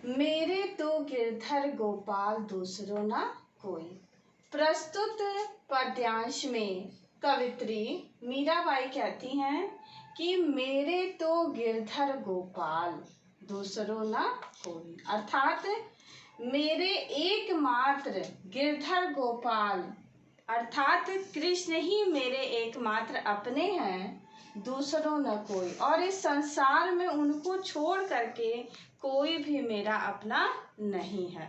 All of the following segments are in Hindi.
मेरे तो गिरधर गोपाल दूसरो ना कोई। प्रस्तुत पद्यांश में कवित्री मीराबाई कहती हैं कि मेरे तो गिरधर गोपाल दूसरो ना कोई, अर्थात मेरे एकमात्र गिरधर गोपाल अर्थात कृष्ण ही मेरे एकमात्र अपने हैं, दूसरों न कोई, और इस संसार में उनको छोड़ करके कोई भी मेरा अपना नहीं है।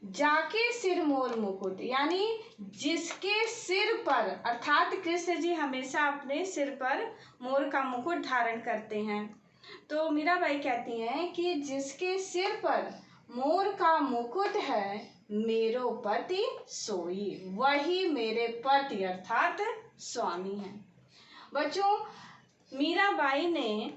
जाके सिर मोर मुकुट, यानी जिसके सिर पर, अर्थात कृष्ण जी हमेशा अपने सिर पर मोर का मुकुट धारण करते हैं। तो मीराबाई कहती हैं कि जिसके सिर पर मोर का मुकुट है, मेरो पति सोई, वही मेरे पति अर्थात स्वामी हैं। बच्चों, मीराबाई ने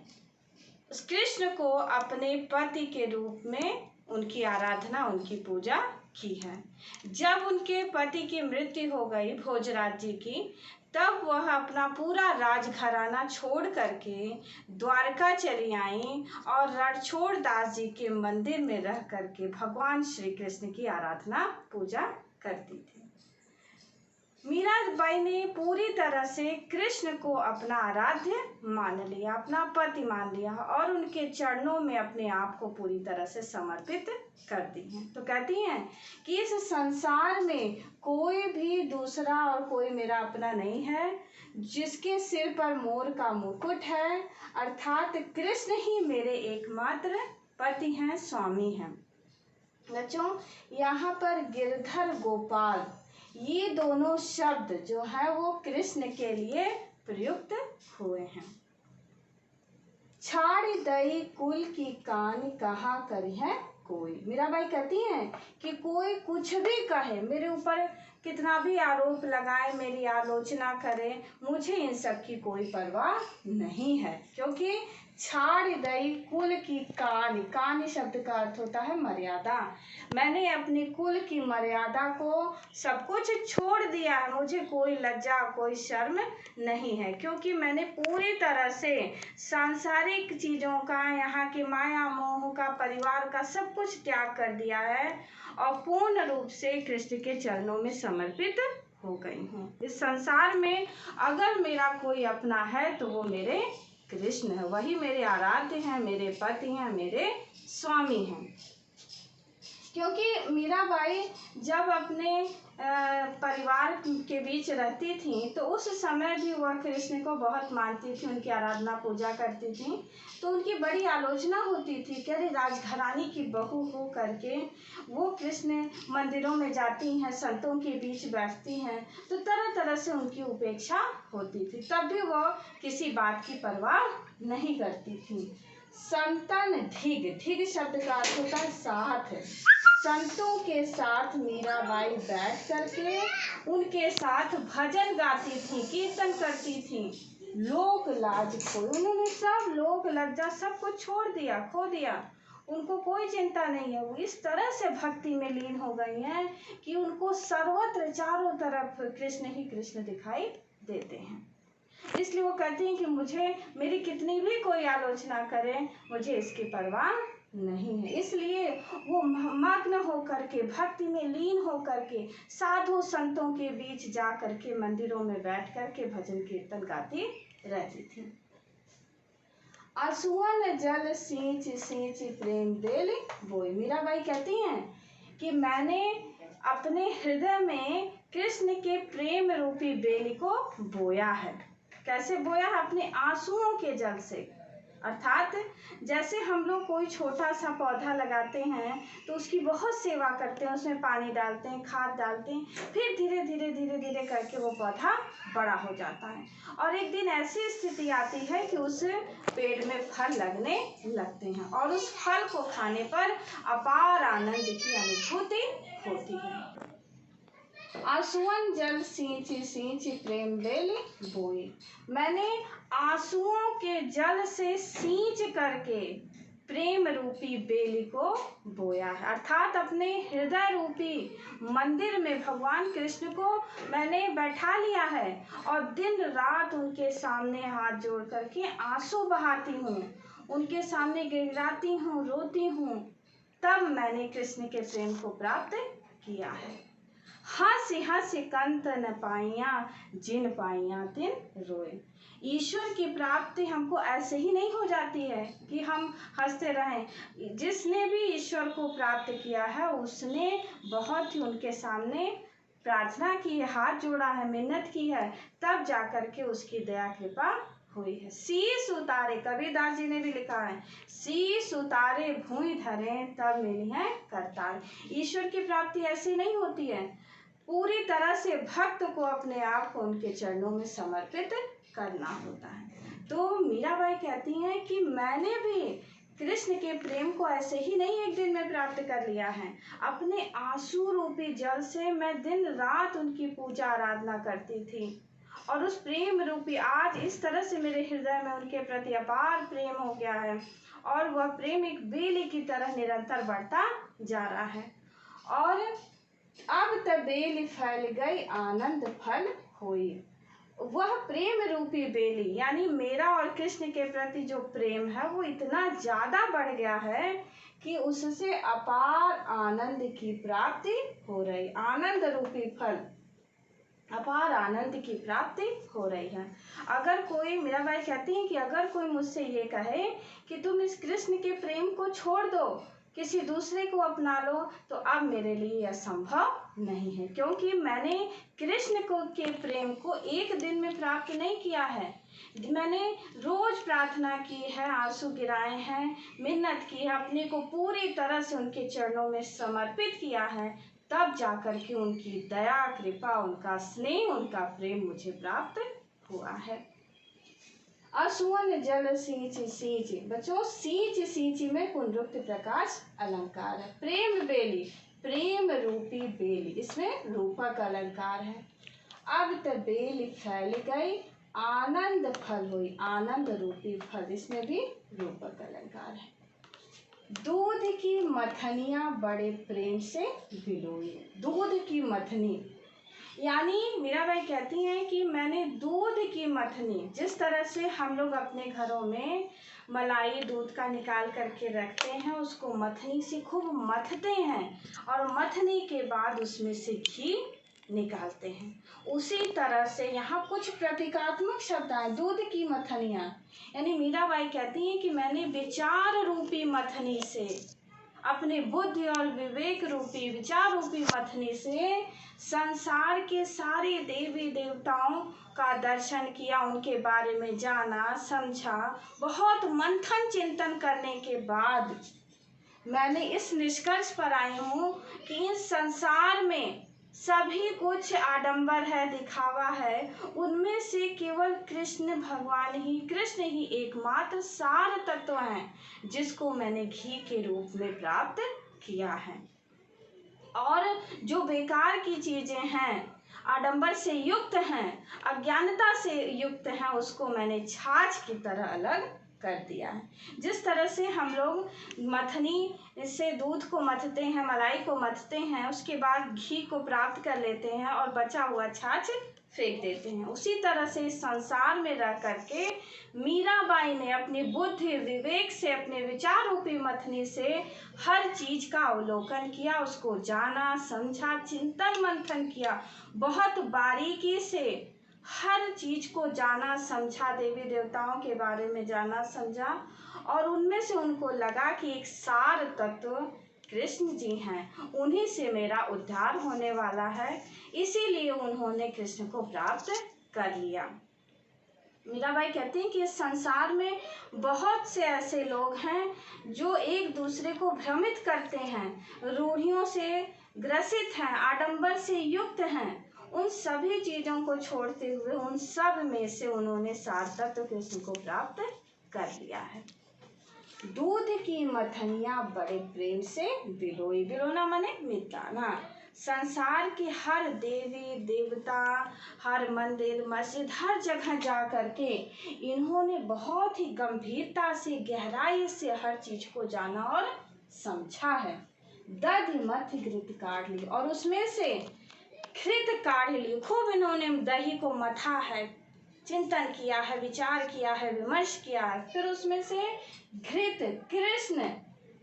कृष्ण को अपने पति के रूप में उनकी आराधना, उनकी पूजा की है। जब उनके पति की मृत्यु हो गई भोजराज जी की, तब वह अपना पूरा राजघराना छोड़ करके द्वारका चली आई और रणछोड़ दास जी के मंदिर में रह करके भगवान श्री कृष्ण की आराधना पूजा करती थी। मीराबाई ने पूरी तरह से कृष्ण को अपना आराध्य मान लिया, अपना पति मान लिया और उनके चरणों में अपने आप को पूरी तरह से समर्पित कर दी हैं। तो कहती हैं कि इस संसार में कोई भी दूसरा और कोई मेरा अपना नहीं है। जिसके सिर पर मोर का मुकुट है, अर्थात कृष्ण ही मेरे एकमात्र पति हैं, स्वामी हैं। बच्चों, यहाँ पर गिरधर गोपाल, ये दोनों शब्द जो है वो कृष्ण के लिए प्रयुक्त हुए हैं। छाड़ दई कुल की कान कहा करी है कोई। मीराबाई कहती हैं कि कोई कुछ भी कहे, मेरे ऊपर कितना भी आरोप लगाए, मेरी आलोचना करे, मुझे इन सब की कोई परवाह नहीं है, क्योंकि छाड़ दई कुल की कान, कान शब्द का अर्थ होता है मर्यादा। मैंने अपनी कुल की मर्यादा को सब कुछ छोड़ दिया है, मुझे कोई लज्जा कोई शर्म नहीं है, क्योंकि मैंने पूरी तरह से सांसारिक चीज़ों का, यहाँ की माया मोह का, परिवार का सब कुछ त्याग कर दिया है और पूर्ण रूप से कृष्ण के चरणों में समर्पित हो गई हूँ। इस संसार में अगर मेरा कोई अपना है तो वो मेरे कृष्ण है, वही मेरे आराध्य हैं, मेरे पति हैं, मेरे स्वामी हैं। क्योंकि मीराबाई जब अपने परिवार के बीच रहती थी तो उस समय भी वह कृष्ण को बहुत मानती थी, उनकी आराधना पूजा करती थी। तो उनकी बड़ी आलोचना होती थी कि अरे राजघरानी की बहू हो करके वो कृष्ण मंदिरों में जाती हैं, संतों के बीच बैठती हैं, तो तरह तरह से उनकी उपेक्षा होती थी। तब भी वह किसी बात की परवाह नहीं करती थी। संतन ढिग, ढिग शब्द का अर्थ होता है साथ। संतों के साथ मीराबाई बैठ करके उनके साथ भजन गाती थी, कीर्तन करती थी। लोक लाज खोई, उन्होंने सब लोक लज्जा सब कुछ छोड़ दिया, खो दिया। उनको कोई चिंता नहीं है, वो इस तरह से भक्ति में लीन हो गई हैं कि उनको सर्वत्र चारों तरफ कृष्ण ही कृष्ण दिखाई देते हैं। इसलिए वो कहती हैं कि मुझे मेरी कितनी भी कोई आलोचना करे, मुझे इसकी परवाह नहीं है। इसलिए वो मग्न होकर के, भक्ति में लीन होकर के, साधु संतों के बीच जा करके मंदिरों में बैठ करके भजन कीर्तन गाती रहती थी। असुवन जल सींच सींच प्रेम बेल बोई। मीराबाई कहती हैं कि मैंने अपने हृदय में कृष्ण के प्रेम रूपी बेल को बोया है। कैसे बोया है? अपने आंसुओं के जल से। अर्थात जैसे हम लोग कोई छोटा सा पौधा लगाते हैं तो उसकी बहुत सेवा करते हैं, उसमें पानी डालते हैं, खाद डालते हैं, फिर धीरे धीरे धीरे धीरे करके वो पौधा बड़ा हो जाता है और एक दिन ऐसी स्थिति आती है कि उस पेड़ में फल लगने लगते हैं और उस फल को खाने पर अपार आनंद की अनुभूति होती है। आंसुअन जल सींची सींची प्रेम बेल बोई। मैंने आंसुओं के जल से सींच करके प्रेम रूपी बेली को बोया है। अर्थात अपने हृदय रूपी मंदिर में भगवान कृष्ण को मैंने बैठा लिया है और दिन रात उनके सामने हाथ जोड़ करके आंसू बहाती हूँ, उनके सामने गिड़गिड़ाती हूँ, रोती हूँ। तब मैंने कृष्ण के प्रेम को प्राप्त किया है। हंसी हंसी कंत न पाइया, जिन पाइया तिन रोए। ईश्वर की प्राप्ति हमको ऐसे ही नहीं हो जाती है कि हम हंसते रहें। जिसने भी ईश्वर को प्राप्त किया है उसने बहुत ही उनके सामने प्रार्थना की है, हाथ जोड़ा है, मिन्नत की है, तब जाकर के उसकी दया कृपा हुई है। शीश उतारे, कबीरदास जी ने भी लिखा है, शीश उतारे भूमि धरे तब मिली है करतार। ईश्वर की प्राप्ति ऐसी नहीं होती है, पूरी तरह से भक्त को अपने आप को उनके चरणों में समर्पित करना होता है। तो मीराबाई कहती हैं कि मैंने भी कृष्ण के प्रेम को ऐसे ही नहीं एक दिन में प्राप्त कर लिया है। अपने आंसू रूपी जल से मैं दिन रात उनकी पूजा आराधना करती थी और उस प्रेम रूपी आज इस तरह से मेरे हृदय में उनके प्रति अपार प्रेम हो गया है और वह प्रेम एक बेली की तरह निरंतर बढ़ता जा रहा है। और अब त बेली फैल गई आनंद फल हुई। वह प्रेम रूपी बेली यानी मेरा और कृष्ण के प्रति जो प्रेम है वो इतना ज्यादा बढ़ गया है कि उससे अपार आनंद की प्राप्ति हो रही। आनंद रूपी फल, अपार आनंद की प्राप्ति हो रही है। अगर कोई, मीराबाई कहती हैं कि अगर कोई मुझसे ये कहे कि तुम इस कृष्ण के प्रेम को छोड़ दो, किसी दूसरे को अपना लो, तो अब मेरे लिए यह संभव नहीं है, क्योंकि मैंने कृष्ण को के प्रेम को एक दिन में प्राप्त नहीं किया है। मैंने रोज प्रार्थना की है, आंसू गिराए हैं, मिन्नत की है, अपने को पूरी तरह से उनके चरणों में समर्पित किया है, तब जाकर के उनकी दया कृपा, उनका स्नेह, उनका प्रेम मुझे प्राप्त हुआ है। असुवन जल सींच सींच, बच्चों सींच सींच में पुनरुक्त प्रकाश अलंकार है। प्रेम बेली, प्रेम रूपी बेली, इसमें रूपक अलंकार है। अब त बेली फैल गई आनंद फल हुई, आनंद रूपी फल, इसमें भी रूपक अलंकार है। दूध की मथनियां बड़े प्रेम से बिलोई। दूध की मथनी यानी मीराबाई कहती हैं कि मैंने दूध की मथनी, जिस तरह से हम लोग अपने घरों में मलाई दूध का निकाल करके रखते हैं, उसको मथनी से खूब मथते हैं और मथने के बाद उसमें से घी निकालते हैं, उसी तरह से यहाँ कुछ प्रतीकात्मक शब्द आए। दूध की मथनियाँ यानी मीराबाई कहती हैं कि मैंने विचार रूपी मथनी से, अपने बुद्धि और विवेक रूपी विचार रूपी मथनी से संसार के सारे देवी देवताओं का दर्शन किया, उनके बारे में जाना, समझा। बहुत मंथन चिंतन करने के बाद मैंने इस निष्कर्ष पर आई हूँ कि इस संसार में सभी कुछ आडंबर है, दिखावा है, उनमें से केवल कृष्ण भगवान ही, कृष्ण ही एकमात्र सार तत्व हैं जिसको मैंने घी के रूप में प्राप्त किया है। और जो बेकार की चीजें हैं, आडंबर से युक्त हैं, अज्ञानता से युक्त हैं, उसको मैंने छाछ की तरह अलग कर दिया है। जिस तरह से हम लोग मथनी से दूध को मथते हैं, मलाई को मथते हैं, उसके बाद घी को प्राप्त कर लेते हैं और बचा हुआ छाछ फेंक देते हैं, उसी तरह से इस संसार में रह करके मीराबाई ने अपनी बुद्धि विवेक से, अपने विचार रूपी मथनी से हर चीज का अवलोकन किया, उसको जाना, समझा, चिंतन मंथन किया, बहुत बारीकी से हर चीज को जाना, समझा, देवी देवताओं के बारे में जाना, समझा, और उनमें से उनको लगा कि एक सार तत्व कृष्ण जी हैं, उन्हीं से मेरा उद्धार होने वाला है, इसीलिए उन्होंने कृष्ण को प्राप्त कर लिया। मीराबाई कहती हैं कि इस संसार में बहुत से ऐसे लोग हैं जो एक दूसरे को भ्रमित करते हैं, रूढ़ियों से ग्रसित हैं, आडंबर से युक्त हैं। उन सभी चीजों को छोड़ते हुए उन सब में से उन्होंने सार तत्व कृष्ण को प्राप्त कर लिया है। दूध की मथनियां बड़े प्रेम से बिलोई, बिलोना माने मिटाना। संसार के हर देवी देवता, हर मंदिर मस्जिद, हर जगह जा करके इन्होंने बहुत ही गंभीरता से, गहराई से हर चीज को जाना और समझा है। दधि मथ घृत काढ़ ली, और उसमें से घृत काढ़ ली, खूब इन्होंने दही को मथा है, चिंतन किया है, विचार किया है, विमर्श किया है, फिर उसमें से घृत, कृष्ण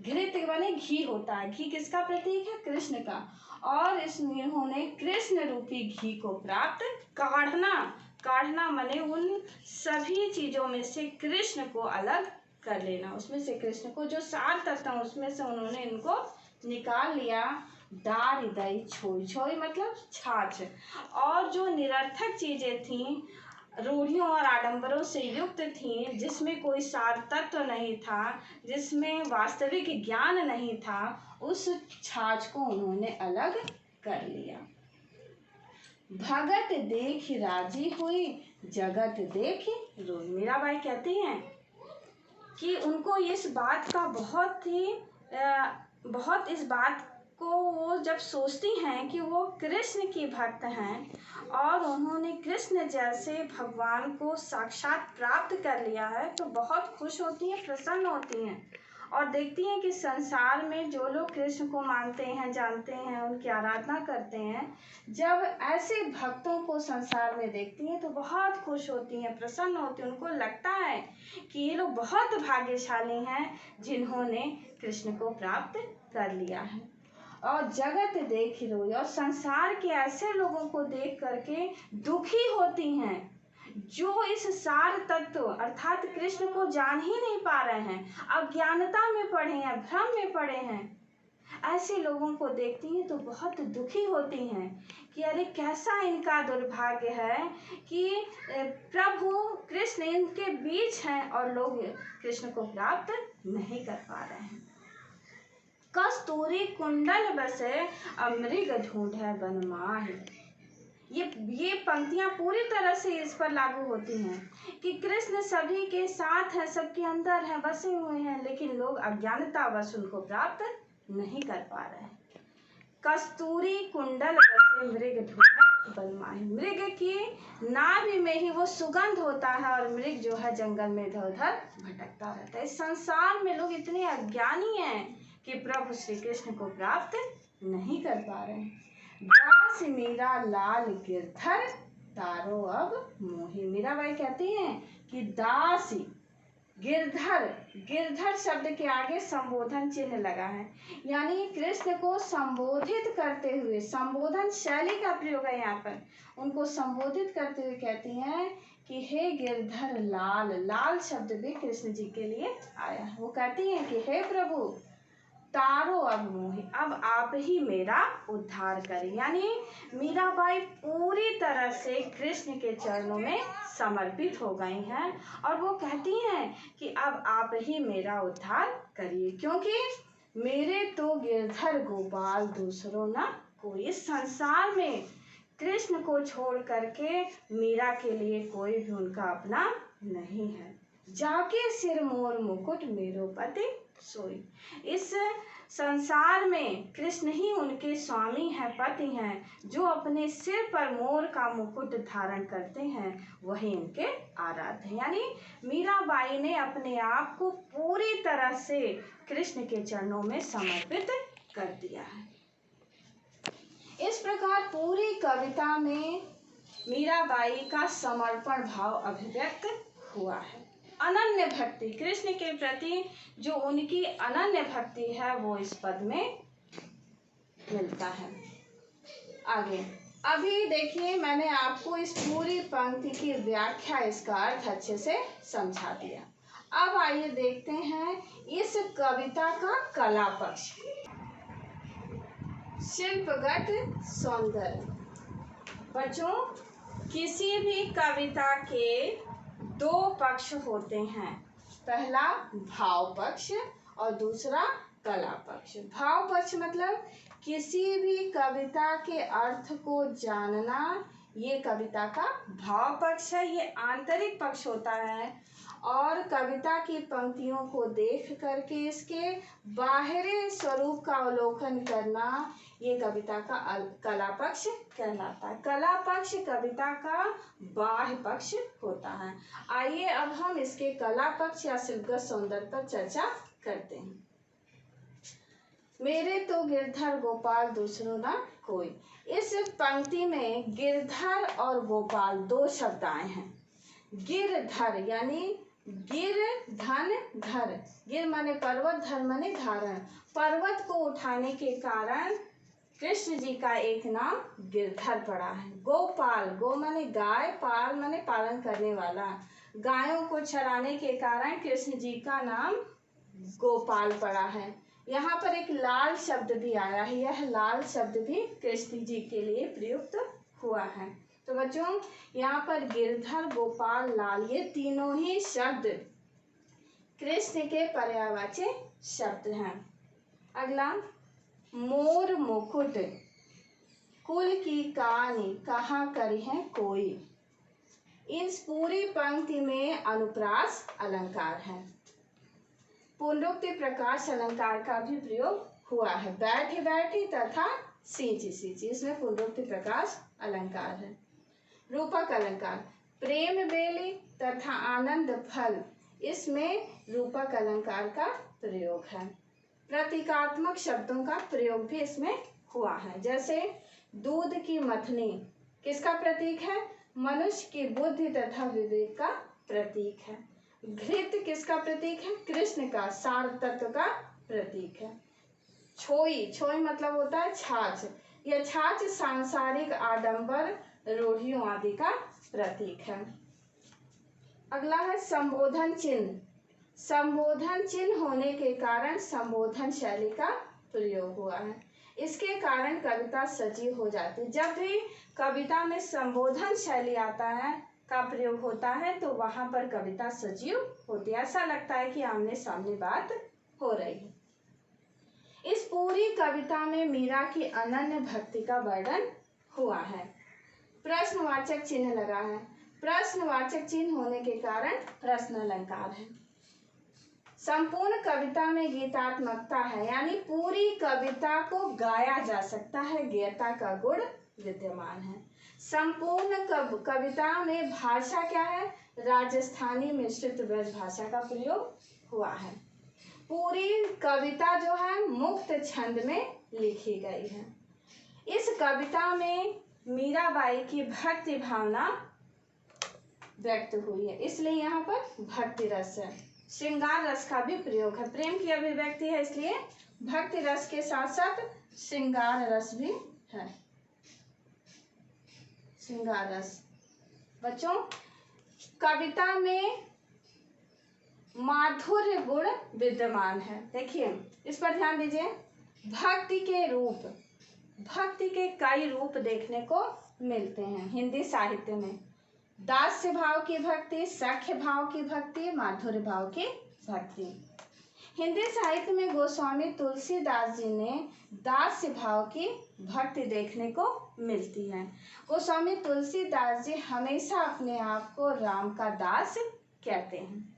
घृत माने घी होता है, घी किसका प्रतीक है? कृष्ण का। और इन्होंने कृष्ण रूपी घी को प्राप्त, काढ़ना माने उन सभी चीजों में से कृष्ण को अलग कर लेना, उसमें से कृष्ण को जो सार तत्व है उसमें से उन्होंने इनको निकाल लिया। दार दई छोई, छोई मतलब छाछ। और जो निरर्थक चीजें थीं, रूढ़ियों और आडंबरों से युक्त थीं, जिसमें कोई सार तत्व नहीं था, जिसमें वास्तविक ज्ञान नहीं था, उस छाछ को उन्होंने अलग कर लिया। भगत देख राजी हुई, जगत देख रोई। मीराबाई कहती हैं कि उनको इस बात का बहुत इस बात को वो जब सोचती हैं कि वो कृष्ण की भक्त हैं और उन्होंने कृष्ण जैसे भगवान को साक्षात प्राप्त कर लिया है, तो बहुत खुश होती हैं, प्रसन्न होती हैं और देखती हैं कि संसार में जो लोग कृष्ण को मानते हैं, जानते हैं, उनकी आराधना करते हैं, जब ऐसे भक्तों को संसार में देखती हैं तो बहुत खुश होती हैं, प्रसन्न होती हैं। उनको लगता है कि ये लोग बहुत भाग्यशाली हैं जिन्होंने कृष्ण को प्राप्त कर लिया है। और जगत देख रोई, और संसार के ऐसे लोगों को देख करके दुखी होती हैं जो इस सार तत्व अर्थात कृष्ण को जान ही नहीं पा रहे हैं, अज्ञानता में पड़े हैं, भ्रम में पड़े हैं। ऐसे लोगों को देखती हैं तो बहुत दुखी होती हैं कि अरे कैसा इनका दुर्भाग्य है कि प्रभु कृष्ण इनके बीच हैं और लोग कृष्ण को प्राप्त नहीं कर पा रहे हैं। कस्तूरी कुंडल बसे, अमृग ढूंढे बन माही। ये पंक्तियां पूरी तरह से इस पर लागू होती हैं कि कृष्ण सभी के साथ है, सबके अंदर है, बसे हुए हैं, लेकिन लोग अज्ञानतावश उनको प्राप्त नहीं कर पा रहे हैं। कस्तूरी कुंडल बसे, मृग ढूंढे बन माही। मृग की नाभि में ही वो सुगंध होता है और मृग जो है जंगल में इधर उधर भटकता रहता है। इस संसार में लोग इतने अज्ञानी हैं कि प्रभु श्री कृष्ण को प्राप्त नहीं कर पा रहे हैं। दास मीरा लाल गिरधर, तारो अब मोही। मीराबाई कहती हैं कि दासी गिरधर, गिरधर शब्द के आगे संबोधन चिन्ह लगा है, यानी कृष्ण को संबोधित करते हुए, संबोधन शैली का प्रयोग है यहाँ पर, उनको संबोधित करते हुए कहती हैं कि हे गिरधर लाल। लाल शब्द भी कृष्ण जी के लिए आया है। वो कहती हैं कि हे प्रभु, तारो अब मोही, अब आप ही मेरा उद्धार करें। यानी मीराबाई पूरी तरह से कृष्ण के चरणों में समर्पित हो गई हैं और वो कहती हैं कि अब आप ही मेरा उद्धार करिए, क्योंकि मेरे तो गिरधर गोपाल दूसरों ना कोई। इस संसार में कृष्ण को छोड़ करके मीरा के लिए कोई भी उनका अपना नहीं है। जाके सिर मोर मुकुट मेरो पति सोई। इस संसार में कृष्ण ही उनके स्वामी हैं, पति हैं, जो अपने सिर पर मोर का मुकुट धारण करते हैं, वही इनके आराध्य हैं। यानी मीराबाई ने अपने आप को पूरी तरह से कृष्ण के चरणों में समर्पित कर दिया है। इस प्रकार पूरी कविता में मीराबाई का समर्पण भाव अभिव्यक्त हुआ है। अनन्य भक्ति, कृष्ण के प्रति जो उनकी अनन्य भक्ति है वो इस पद में मिलता है। आगे अभी देखिए, मैंने आपको इस पूरी पंक्ति की व्याख्या, इसका अर्थ अच्छे से समझा दिया। अब आइए देखते हैं इस कविता का कला पक्ष। शिल्पगत सौंदर्य। बच्चों, किसी भी कविता के दो पक्ष होते हैं, पहला भाव पक्ष और दूसरा कला पक्ष। भाव पक्ष मतलब किसी भी कविता के अर्थ को जानना, ये कविता का भाव पक्ष है, ये आंतरिक पक्ष होता है। और कविता की पंक्तियों को देख करके इसके बाहरी स्वरूप का अवलोकन करना, ये कविता का कला पक्ष कहलाता है। कला पक्ष कविता का बाह्य पक्ष होता है। आइए अब हम इसके कला पक्ष या शिल्पगत सौंदर्य पर चर्चा करते हैं। मेरे तो गिरधर गोपाल दूसरों ना कोई। इस पंक्ति में गिरधर और गोपाल दो शब्द आए हैं। गिरधर यानी गिर धन धर, गिर माने पर्वत, धर माने धारण। पर्वत को उठाने के कारण कृष्ण जी का एक नाम गिरधर पड़ा है। गोपाल, गो माने गाय, पाल माने पालन करने वाला। गायों को चराने के कारण कृष्ण जी का नाम गोपाल पड़ा है। यहाँ पर एक लाल शब्द भी आया है, यह लाल शब्द भी कृष्ण जी के लिए प्रयुक्त हुआ है। तो बच्चों यहाँ पर गिरधर, गोपाल, लाल ये तीनों ही शब्द कृष्ण के पर्यायवाची शब्द हैं। अगला, मोर मुकुट, कुल की कानी कहा करी है कोई। इस पूरी पंक्ति में अनुप्रास अलंकार है। पुनरुक्ति प्रकाश अलंकार का भी प्रयोग हुआ है। बैठी बैठी तथा सींची सींची, इसमें पुनरुक्ति प्रकाश अलंकार है। रूपक अलंकार, प्रेम बेली तथा आनंद फल, इसमें रूपक अलंकार का प्रयोग है। प्रतीकात्मक शब्दों का प्रयोग भी इसमें हुआ है। जैसे दूध की मथनी किसका प्रतीक है? मनुष्य की बुद्धि तथा विवेक का प्रतीक है। घृत किसका प्रतीक है? कृष्ण का सार तत्व का प्रतीक है। छोई, छोई मतलब होता है छाछ, यह छाछ सांसारिक आडंबर, रूढ़ियों आदि का प्रतीक है। अगला है संबोधन चिन्ह। संबोधन चिन्ह होने के कारण संबोधन शैली का प्रयोग हुआ है। इसके कारण कविता सजीव हो जाती है। जब भी कविता में संबोधन शैली आता है का प्रयोग होता है तो वहां पर कविता सजीव होती है, ऐसा लगता है कि आमने सामने बात हो रही है। इस पूरी कविता में मीरा की अनन्य भक्ति का वर्णन हुआ है। प्रश्नवाचक चिन्ह लगा है। प्रश्नवाचक चिन्ह होने के कारण प्रश्न अलंकार है। संपूर्ण कविता में गीतात्मकता है, यानी पूरी कविता को गाया जा सकता है, गेयता का गुण विद्यमान है। संपूर्ण कविता में भाषा क्या है? राजस्थानी मिश्रित ब्रज भाषा का प्रयोग हुआ है। पूरी कविता जो है मुक्त छंद में लिखी गई है। इस कविता में मीराबाई की भक्ति भावना व्यक्त हुई है, इसलिए यहाँ पर भक्ति रस है। श्रृंगार रस का भी प्रयोग है। प्रेम की अभिव्यक्ति है, इसलिए भक्ति रस के साथ साथ श्रृंगार रस भी है। श्रृंगार रस। बच्चों कविता में माधुर्य गुण विद्यमान है। देखिए इस पर ध्यान दीजिए। भक्ति के रूप, भक्ति के कई रूप देखने को मिलते हैं हिंदी साहित्य में। दास्य भाव की भक्ति, सख्य भाव की भक्ति, माधुर्य भाव की भक्ति। हिंदी साहित्य में गोस्वामी तुलसीदास जी ने दास्य भाव की भक्ति देखने को मिलती है। गोस्वामी तुलसीदास जी हमेशा अपने आप को राम का दास कहते हैं।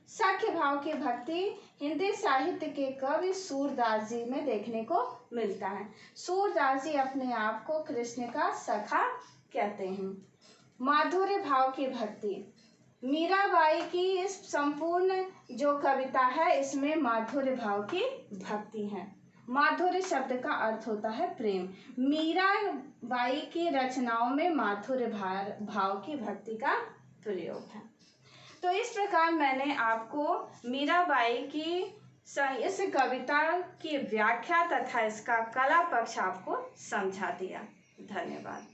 सख्य भाव की भक्ति हिंदी साहित्य के कवि सूरदास जी में देखने को मिलता है। सूरदास जी अपने आप को कृष्ण का सखा कहते हैं। माधुर्य भाव की भक्ति, मीराबाई की इस संपूर्ण जो कविता है इसमें माधुर्य भाव की भक्ति है। माधुर्य शब्द का अर्थ होता है प्रेम। मीराबाई की रचनाओं में माधुर्य भाव की भक्ति का प्रयोग है। तो इस प्रकार मैंने आपको मीराबाई की इस कविता की व्याख्या तथा इसका कला पक्ष आपको समझा दिया। धन्यवाद।